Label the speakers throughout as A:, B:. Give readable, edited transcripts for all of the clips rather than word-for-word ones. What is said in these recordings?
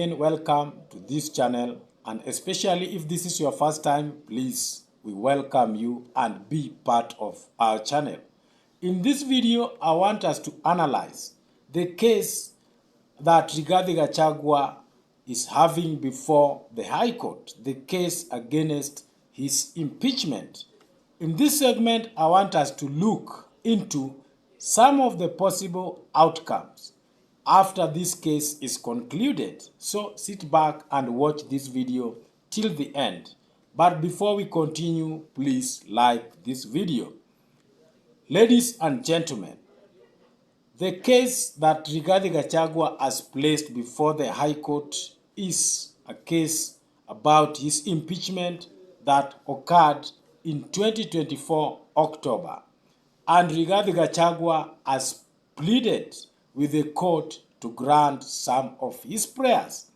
A: Welcome to this channel, and especially if this is your first time, please, we welcome you and be part of our channel. In this video, I want us to analyze the case that Rigathi Gachagua is having before the High Court, the case against his impeachment. In this segment, I want us to look into some of the possible outcomes after this case is concluded. So sit back and watch this video till the end. But before we continue, please like this video. Ladies and gentlemen, the case that Rigathi Gachagua has placed before the High Court is a case about his impeachment that occurred in 2024 October. And Rigathi Gachagua has pleaded with the court to grant some of his prayers.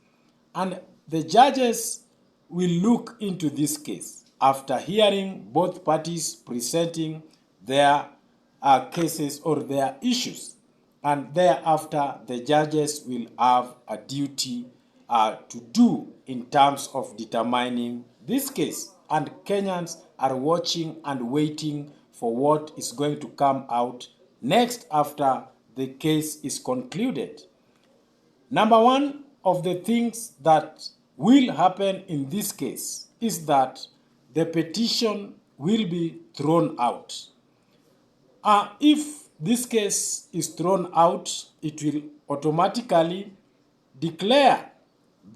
A: And the judges will look into this case after hearing both parties presenting their cases or their issues. And thereafter, the judges will have a duty to do in terms of determining this case. And Kenyans are watching and waiting for what is going to come out next after the case is concluded. Number one of the things that will happen in this case is that the petition will be thrown out. If this case is thrown out, it will automatically declare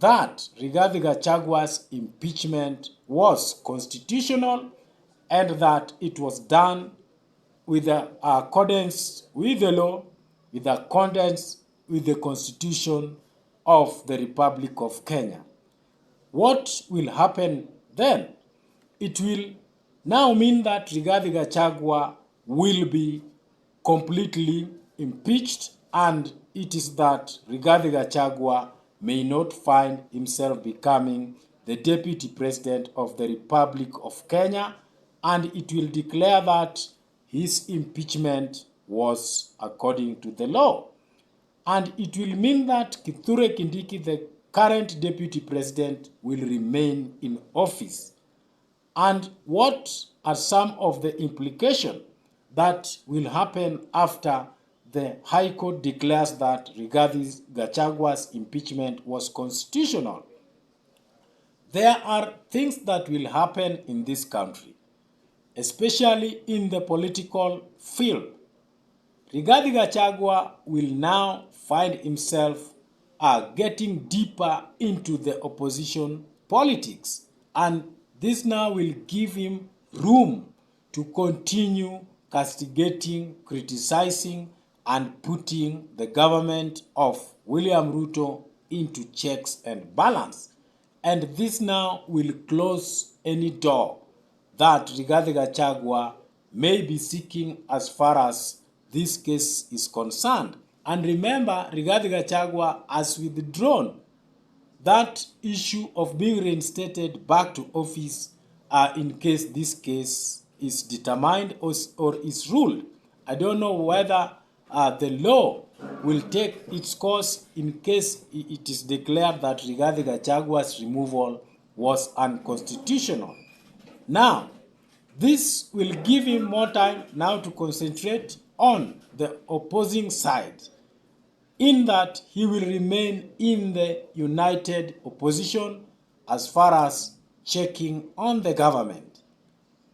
A: that Rigathi Gachagua's impeachment was constitutional and that it was done with accordance with the law, with accordance with the Constitution of the Republic of Kenya. What will happen then? It will now mean that Rigathi Gachagua will be completely impeached, and it is that Rigathi Gachagua may not find himself becoming the Deputy President of the Republic of Kenya, and it will declare that his impeachment was according to the law. And it will mean that Kithure Kindiki, the current Deputy President, will remain in office. And what are some of the implications that will happen after the High Court declares that Rigathi Gachagua's impeachment was constitutional? There are things that will happen in this country, especially in the political field. Rigathi Gachagua will now find himself getting deeper into the opposition politics, and this now will give him room to continue castigating, criticizing, and putting the government of William Ruto into checks and balance. And this now will close any door that Rigathi Gachagua may be seeking as far as this case is concerned. And remember, Rigathi Gachagua has withdrawn that issue of being reinstated back to office in case this case is determined or is ruled. I don't know whether the law will take its course in case it is declared that Rigathi Gachagua's removal was unconstitutional. Now, this will give him more time now to concentrate on the opposing side, in that he will remain in the united opposition as far as checking on the government.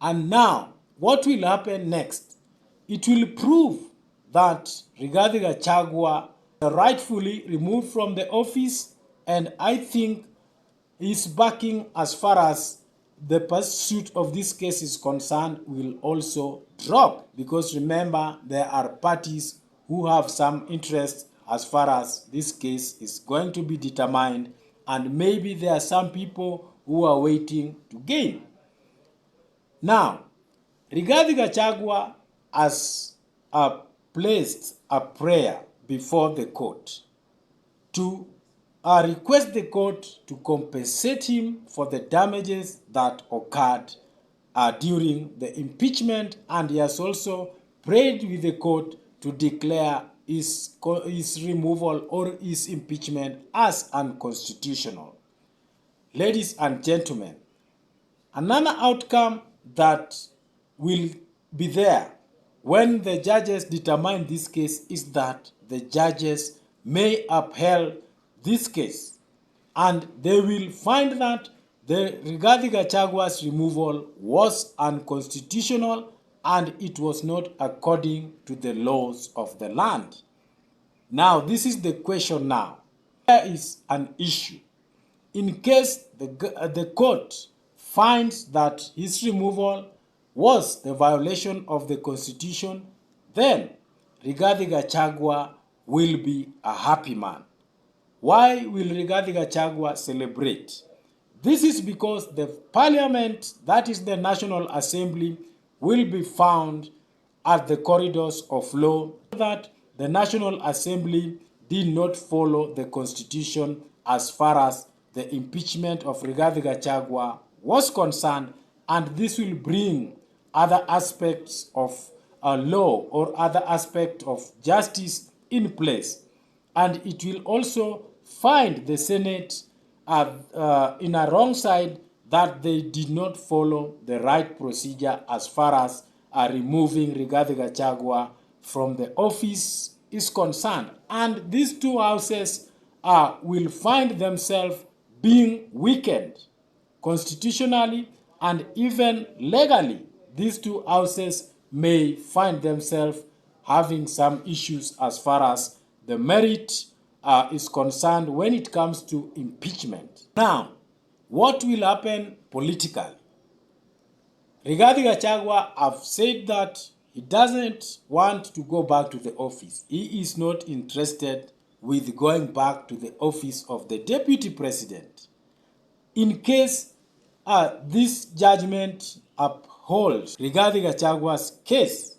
A: And now, what will happen next? It will prove that Rigathi Gachagua is rightfully removed from the office, and I think his backing as far as the pursuit of this case is concerned will also drop, because remember, there are parties who have some interest as far as this case is going to be determined, and maybe there are some people who are waiting to gain. Now, Rigathi Gachagua has placed a prayer before the court to request the court to compensate him for the damages that occurred during the impeachment, and he has also prayed with the court to declare his removal or his impeachment as unconstitutional. Ladies and gentlemen, another outcome that will be there when the judges determine this case is that the judges may upheld this case, and they will find that the Rigathi Gachagua's removal was unconstitutional and it was not according to the laws of the land. Now, this is the question now. There is an issue. In case the court finds that his removal was the violation of the constitution, then Rigathi Gachagua will be a happy man. Why will Rigathi Gachagua celebrate? This is because the parliament, that is the National Assembly, will be found at the corridors of law that the National Assembly did not follow the constitution as far as the impeachment of Rigathi Gachagua was concerned, and this will bring other aspects of law or other aspects of justice in place. And it will also find the Senate in a wrong side that they did not follow the right procedure as far as removing Rigathi Gachagua from the office is concerned. And these two houses will find themselves being weakened constitutionally and even legally. These two houses may find themselves having some issues as far as the merit is concerned when it comes to impeachment. Now, what will happen politically? Rigathi Gachagua have said that he doesn't want to go back to the office. He is not interested with going back to the office of the deputy president. In case this judgment upholds Rigathi Gachagua's case,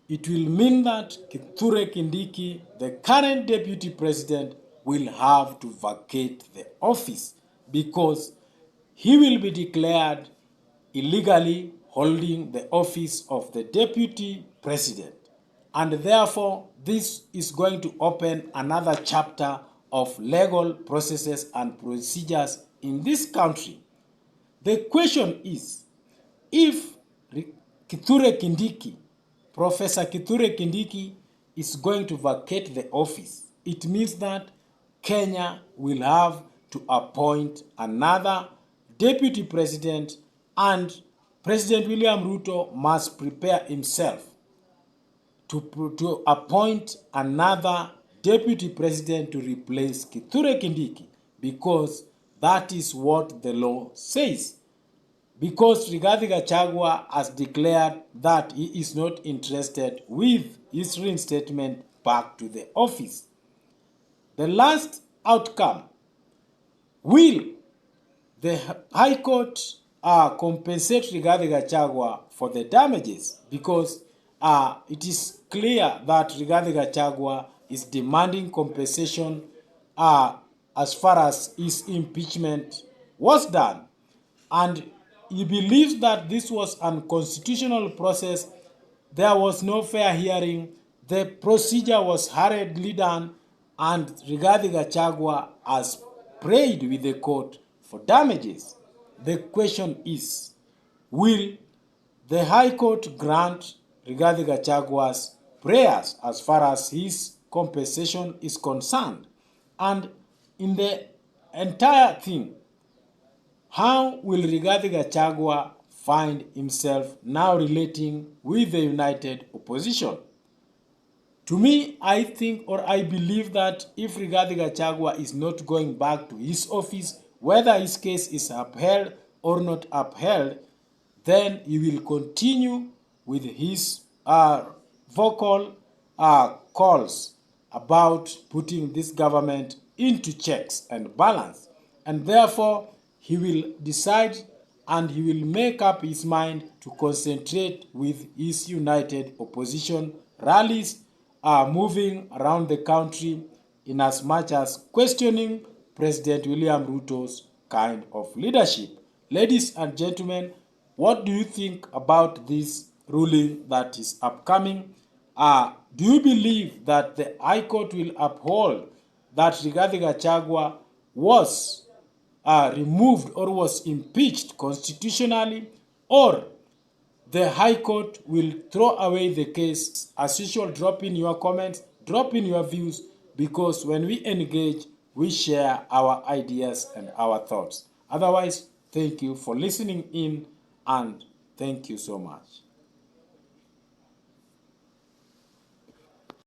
A: it will mean that Kithure Kindiki, the current deputy president, will have to vacate the office because he will be declared illegally holding the office of the deputy president. And therefore, this is going to open another chapter of legal processes and procedures in this country. The question is, if Kithure Kindiki, Professor Kithure Kindiki, is going to vacate the office, it means that Kenya will have to appoint another deputy president, and President William Ruto must prepare himself to appoint another deputy president to replace Kithure Kindiki, because that is what the law says. Because Rigathi Gachagua has declared that he is not interested with his reinstatement back to the office. The last outcome, will the High Court compensate Rigathi Gachagua for the damages? Because it is clear that Rigathi Gachagua is demanding compensation as far as his impeachment was done. And he believes that this was an unconstitutional process. There was no fair hearing. The procedure was hurriedly done, and Rigathi Gachagua has prayed with the court for damages. The question is, will the High Court grant Rigathi Gachagua's prayers as far as his compensation is concerned? And in the entire thing, how will Rigathi Gachagua find himself now relating with the united opposition? To me, I think or I believe that if Rigathi Gachagua is not going back to his office, whether his case is upheld or not upheld, then he will continue with his vocal calls about putting this government into checks and balance. And therefore, he will decide and he will make up his mind to concentrate with his united opposition rallies moving around the country, in as much as questioning President William Ruto's kind of leadership. Ladies and gentlemen, what do you think about this ruling that is upcoming? Do you believe that the High Court will uphold that Rigathi Gachagua was removed or was impeached constitutionally, or the High Court will throw away the case? As usual, drop in your comments, drop in your views, because when we engage, we share our ideas and our thoughts. Otherwise, thank you for listening in, and thank you so much.